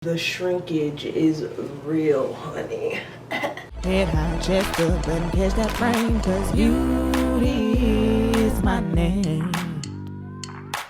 The shrinkage is real, honey. Head high, chest up, and catch that frame, 'cause beauty is my name.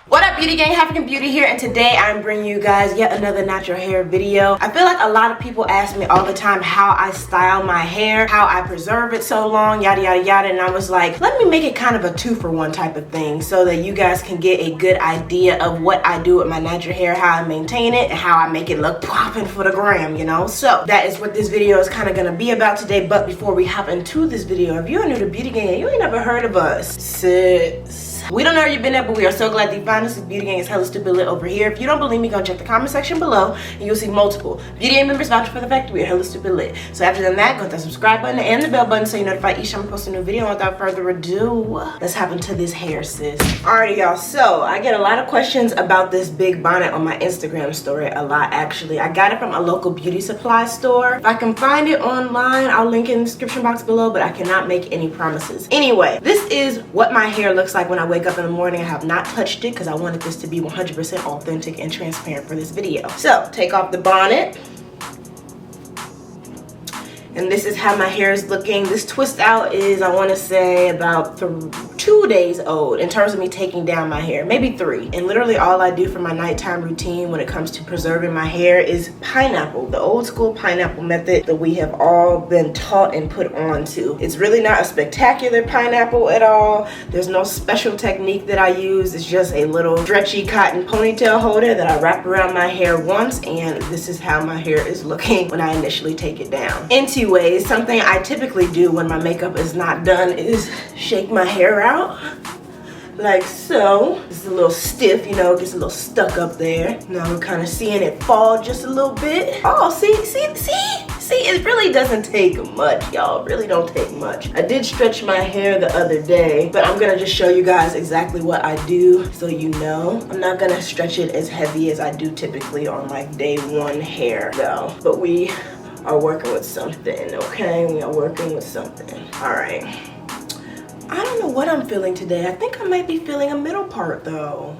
What up, beauty gang? Halfrican Beaute here, and today I'm bringing you guys yet another natural hair video. I feel like a lot of people ask me all the time how I style my hair, how I preserve it so long, yada yada yada, and I was like, let me make it kind of a 2-for-1 type of thing so that you guys can get a good idea of what I do with my natural hair, how I maintain it, and how I make it look popping for the gram, you know? So that is what this video is kind of gonna be about today. But before we hop into this video, if you're new to Beauty Gang and you ain't never heard of us, sis, we don't know where you've been at, but we are so glad that you found us. Beauty Gang is hella stupid lit over here. If you don't believe me, go check the comment section below and you'll see multiple Beauty Gang members vouch for the fact that we are hella stupid lit. So after that, go hit that subscribe button and the bell button so you're notified each time I post a new video. Without further ado, let's hop into this hair, sis. Alrighty, y'all. So I get a lot of questions about this big bonnet on my Instagram story. A lot, actually. I got it from a local beauty supply store. If I can find it online, I'll link it in the description box below, but I cannot make any promises. Anyway, this is what my hair looks like when I wake up in the morning. I have not touched it because I wanted this to be 100% authentic and transparent for this video. So take off the bonnet. And this is how my hair is looking. This twist out is, I want to say, about 2 days old in terms of me taking down my hair, maybe 3. And literally all I do for my nighttime routine when it comes to preserving my hair is pineapple, the old school pineapple method that we have all been taught and put on to. It's really not a spectacular pineapple at all. There's no special technique that I use. It's just a little stretchy cotton ponytail holder that I wrap around my hair once, and this is how my hair is looking when I initially take it down. Anyways, something I typically do when my makeup is not done is shake my hair out like so. It's a little stiff, you know, gets a little stuck up there. Now we're kind of seeing it fall just a little bit. Oh, see, it really doesn't take much, y'all. Really don't take much. I did stretch my hair the other day, but I'm gonna just show you guys exactly what I do so you know. I'm not gonna stretch it as heavy as I do typically on like day 1 hair though, but we are working with something, okay? We are working with something. All right. I don't know what I'm feeling today. I think I might be feeling a middle part though.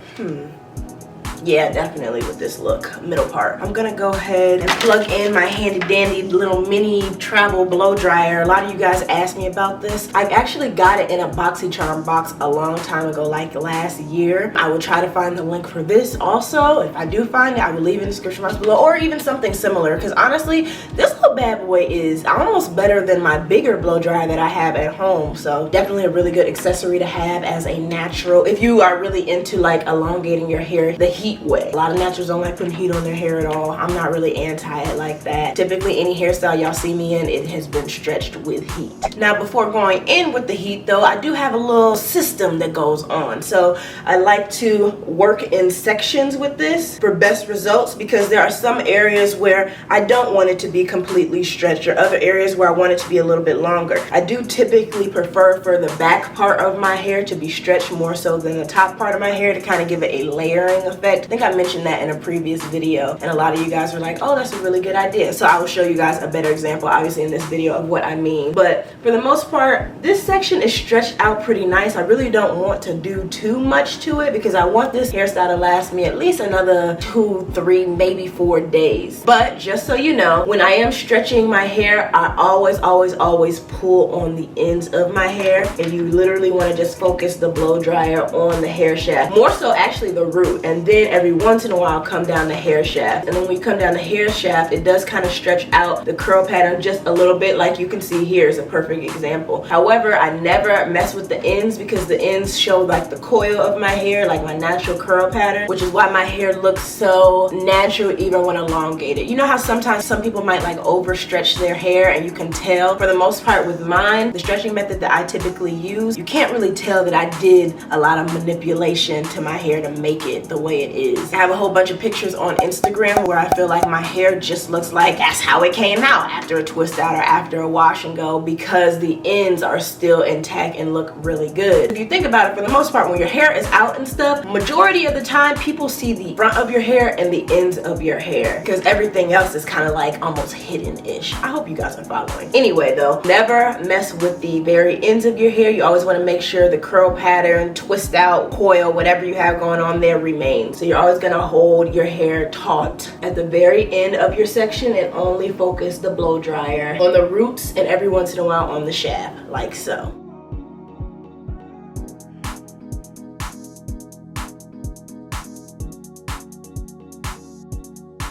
Yeah, definitely with this look, middle part. I'm gonna go ahead and plug in my handy dandy little mini travel blow dryer. A lot of you guys asked me about this. I actually got it in a BoxyCharm box a long time ago, like last year. I will try to find the link for this also. If I do find it, I will leave it in the description box below, or even something similar, because honestly, this little bad boy is almost better than my bigger blow dryer that I have at home. So definitely a really good accessory to have as a natural, if you are really into like elongating your hair the heat way. A lot of naturals don't like putting heat on their hair at all. I'm not really anti it like that. Typically any hairstyle y'all see me in, it has been stretched with heat. Now before going in with the heat though, I do have a little system that goes on. So I like to work in sections with this for best results, because there are some areas where I don't want it to be completely stretched, or other areas where I want it to be a little bit longer. I do typically prefer for the back part of my hair to be stretched more so than the top part of my hair, to kind of give it a layering effect. I think I mentioned that in a previous video, and a lot of you guys were like, oh, that's a really good idea. So I will show you guys a better example obviously in this video of what I mean. But for the most part, this section is stretched out pretty nice. I really don't want to do too much to it because I want this hairstyle to last me at least another 2, 3, maybe 4 days. But just so you know, when I am stretching my hair, I always pull on the ends of my hair, and you literally want to just focus the blow dryer on the hair shaft, more so actually the root, and then every once in a while come down the hair shaft. And then when you come down the hair shaft, it does kind of stretch out the curl pattern just a little bit, like you can see here is a perfect example. However, I never mess with the ends because the ends show like the coil of my hair, like my natural curl pattern, which is why my hair looks so natural even when elongated. You know how sometimes some people might like overstretch their hair and you can tell? For the most part with mine, the stretching method that I typically use, you can't really tell that I did a lot of manipulation to my hair to make it the way it is. I have a whole bunch of pictures on Instagram where I feel like my hair just looks like that's how it came out after a twist out or after a wash and go, because the ends are still intact and look really good. If you think about it, for the most part, when your hair is out and stuff, majority of the time people see the front of your hair and the ends of your hair, because everything else is kind of like almost hidden-ish. I hope you guys are following. Anyway though, never mess with the very ends of your hair. You always want to make sure the curl pattern, twist out, coil, whatever you have going on there remains. So you're always gonna hold your hair taut at the very end of your section and only focus the blow dryer on the roots and every once in a while on the shaft, like so.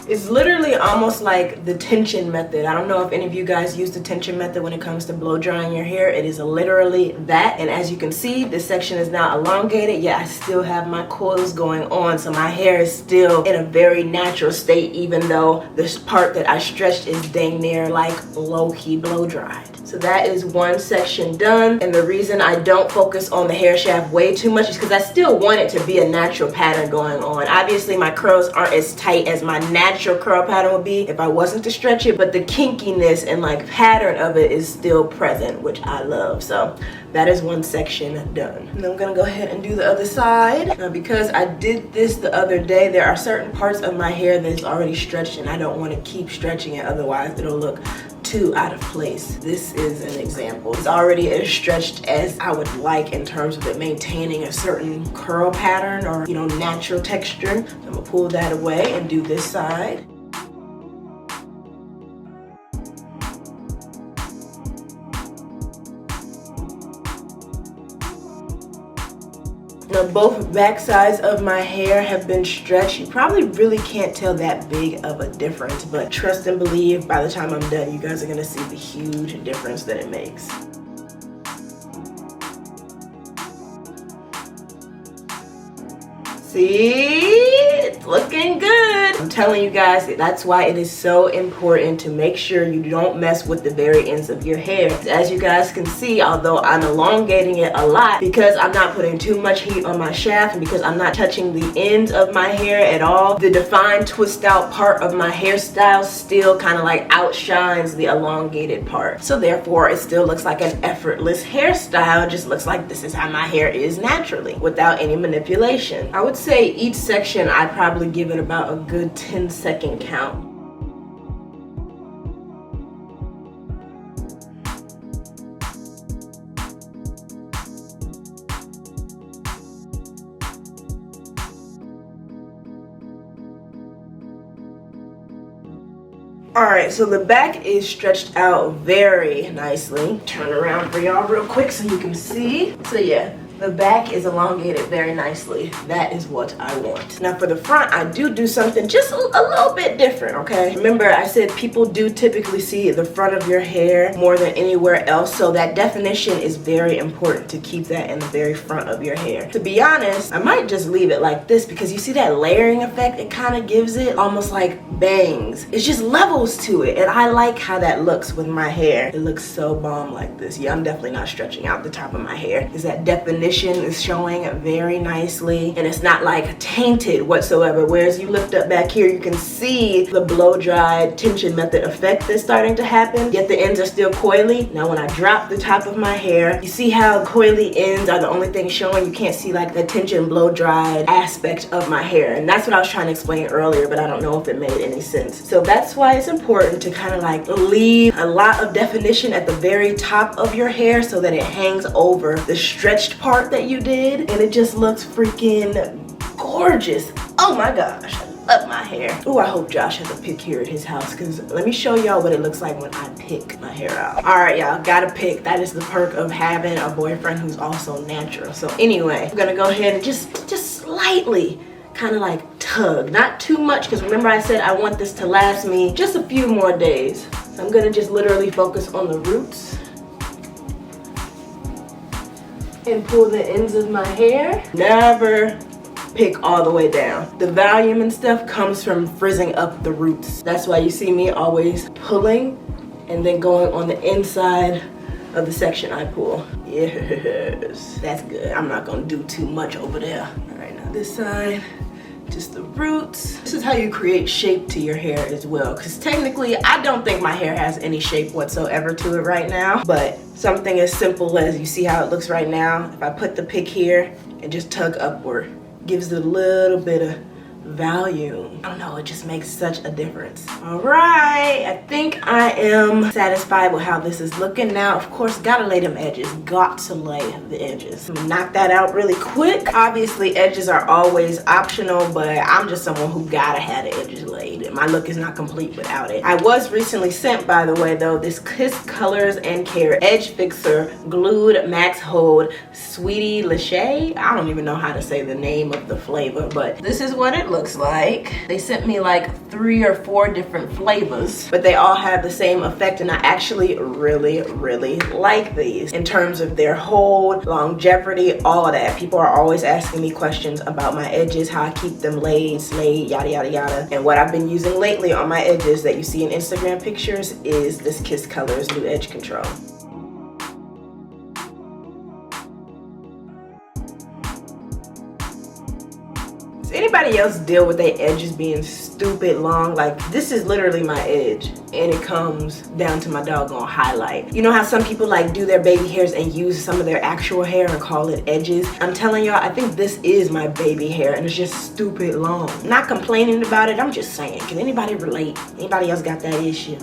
It's literally almost like the tension method. I don't know if any of you guys use the tension method when it comes to blow drying your hair. It is literally that. And as you can see, this section is now elongated, yet I still have my coils going on. So my hair is still in a very natural state, even though this part that I stretched is dang near like low-key blow dried. So that is one section done. And the reason I don't focus on the hair shaft way too much is because I still want it to be a natural pattern going on. Obviously my curls aren't as tight as my natural curl pattern would be if I wasn't to stretch it, but the kinkiness and like pattern of it is still present, which I love. So that is one section done. And I'm gonna go ahead and do the other side. Now because I did this the other day, there are certain parts of my hair that is already stretched and I don't want to keep stretching it, otherwise it'll look too out of place. This is an example. It's already as stretched as I would like in terms of it maintaining a certain curl pattern or, you know, natural texture. So I'm gonna pull that away and do this side. Now both back sides of my hair have been stretched. You probably really can't tell that big of a difference, but trust and believe by the time I'm done, you guys are gonna see the huge difference that it makes. See, it's looking good. I'm telling you guys, that's why it is so important to make sure you don't mess with the very ends of your hair. As you guys can see, although I'm elongating it a lot, because I'm not putting too much heat on my shaft and because I'm not touching the ends of my hair at all, the defined twist out part of my hairstyle still kind of like outshines the elongated part. So therefore, it still looks like an effortless hairstyle. It just looks like this is how my hair is naturally without any manipulation. I would say each section I probably give it about a good 10-second count. Alright, so the back is stretched out very nicely. Turn around for y'all real quick so you can see. So yeah, the back is elongated very nicely. That is what I want. Now for the front, I do something just a little bit different, okay? Remember, I said people do typically see the front of your hair more than anywhere else, so that definition is very important to keep that in the very front of your hair. To be honest, I might just leave it like this because you see that layering effect it kind of gives it? Almost like bangs. It's just levels to it, and I like how that looks with my hair. It looks so bomb like this. Yeah, I'm definitely not stretching out the top of my hair. Is that definition is showing very nicely, and it's not like tainted whatsoever. Whereas you lift up back here, you can see the blow dried tension method effect that's starting to happen, yet the ends are still coily. Now when I drop the top of my hair, you see how coily ends are the only thing showing. You can't see like the tension blow dried aspect of my hair, and that's what I was trying to explain earlier, but I don't know if it made any sense. So that's why it's important to kind of like leave a lot of definition at the very top of your hair so that it hangs over the stretched part that you did, and it just looks freaking gorgeous. Oh my gosh, I love my hair. Oh, I hope Josh has a pick here at his house, because let me show y'all what it looks like when I pick my hair out. All right, y'all, gotta pick. That is the perk of having a boyfriend who's also natural. So anyway, I'm gonna go ahead and just slightly kind of like tug, not too much, because remember I said I want this to last me just a few more days. So I'm gonna just literally focus on the roots and pull the ends of my hair. Never pick all the way down. The volume and stuff comes from frizzing up the roots. That's why you see me always pulling and then going on the inside of the section I pull. Yes, that's good. I'm not gonna do too much over there. All right, now this side, just the roots. This is how you create shape to your hair as well, because technically I don't think my hair has any shape whatsoever to it right now, but something as simple as, you see how it looks right now, if I put the pick here and just tug upward, gives it a little bit of volume. I don't know, it just makes such a difference. All right, I think I am satisfied with how this is looking now. Of course, gotta lay them edges, got to lay the edges. I'm gonna knock that out really quick. Obviously, edges are always optional, but I'm just someone who gotta have the edges laid. My look is not complete without it. I was recently sent, by the way, though, this Kiss Colors and Care Edge Fixer Glued Max Hold Sweetie Lachey. I don't even know how to say the name of the flavor, but this is what it looks like. They sent me like 3 or 4 different flavors, but they all have the same effect, and I actually really like these in terms of their hold, longevity, all of that. People are always asking me questions about my edges, how I keep them laid, slayed, yada yada yada. And what I've been using lately on my edges that you see in Instagram pictures is this Kiss Colors New Edge Control. Does anybody else deal with their edges being stupid long? Like, this is literally my edge, and it comes down to my doggone highlight. You know how some people like do their baby hairs and use some of their actual hair and call it edges? I'm telling y'all, I think this is my baby hair, and it's just stupid long. I'm not complaining about it, I'm just saying. Can anybody relate? Anybody else got that issue?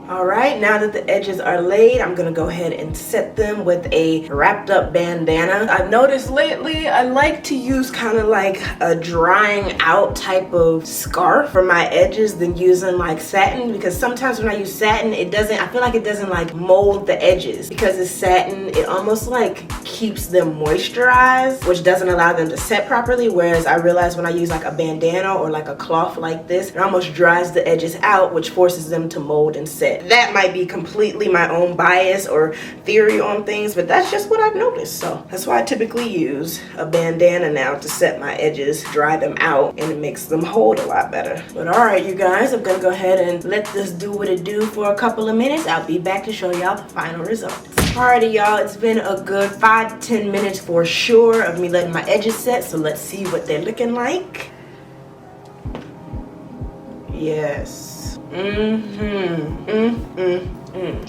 All right, now that the edges are laid, I'm gonna go ahead and set them with a wrapped up bandana. I've noticed lately I like to use kind of like a drying out type of scarf for my edges than using like satin, because sometimes when I use satin, I feel like it doesn't like mold the edges. Because it's satin, it almost like keeps them moisturized, which doesn't allow them to set properly. Whereas I realize when I use like a bandana or like a cloth like this, it almost dries the edges out, which forces them to mold and set. That might be completely my own bias or theory on things, but that's just what I've noticed. So that's why I typically use a bandana now to set my edges, dry them out, and it makes them hold a lot better. But all right, you guys, I'm gonna go ahead and let this do what it do for a couple of minutes. I'll be back to show y'all the final results. Alrighty, y'all, it's been a good 5 to 10 minutes for sure of me letting my edges set, so let's see what they're looking like. Yes.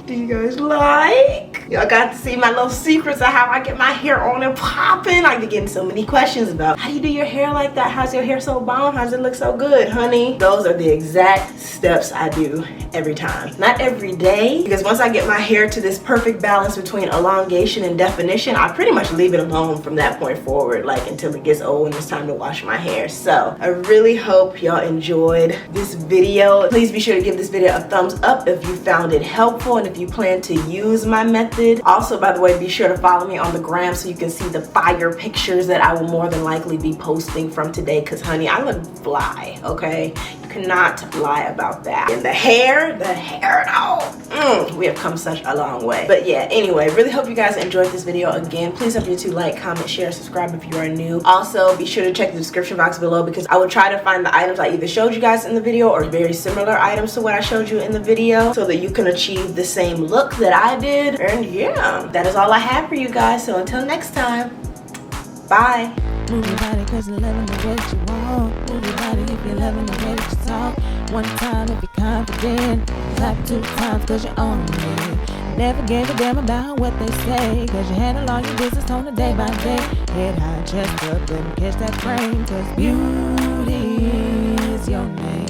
Do you guys like? Y'all got to see my little secrets of how I get my hair on and popping. I be getting so many questions about how do you do your hair like that? How's your hair so bomb? How's it look so good, honey? Those are the exact steps I do every time. Not every day, because once I get my hair to this perfect balance between elongation and definition, I pretty much leave it alone from that point forward, like until it gets old and it's time to wash my hair. So I really hope y'all enjoyed this video. Please be sure to give this video a thumbs up if you found it helpful and if you plan to use my method. Also, by the way, be sure to follow me on the gram so you can see the fire pictures that I will more than likely be posting from today, because honey, I look fly, okay? You cannot lie about that. And the hair no. We have come such a long way. But yeah, anyway, really hope you guys enjoyed this video. Again, please don't forget to like, comment, share, subscribe if you are new. Also, be sure to check the description box below, because I will try to find the items I either showed you guys in the video or very similar items to what I showed you in the video, so that you can achieve the same look that I did. And yeah, that is all I have for you guys. So until next time, bye. Move your body cause you're loving the way that you walk. Move your body if you're loving the way that you talk. One time if you're confident. Clap 2 times cause you're on it. Never gave a damn about what they say, cause you handle all your business on a day by day. Head high, chest up, and catch that frame, cause beauty is your name.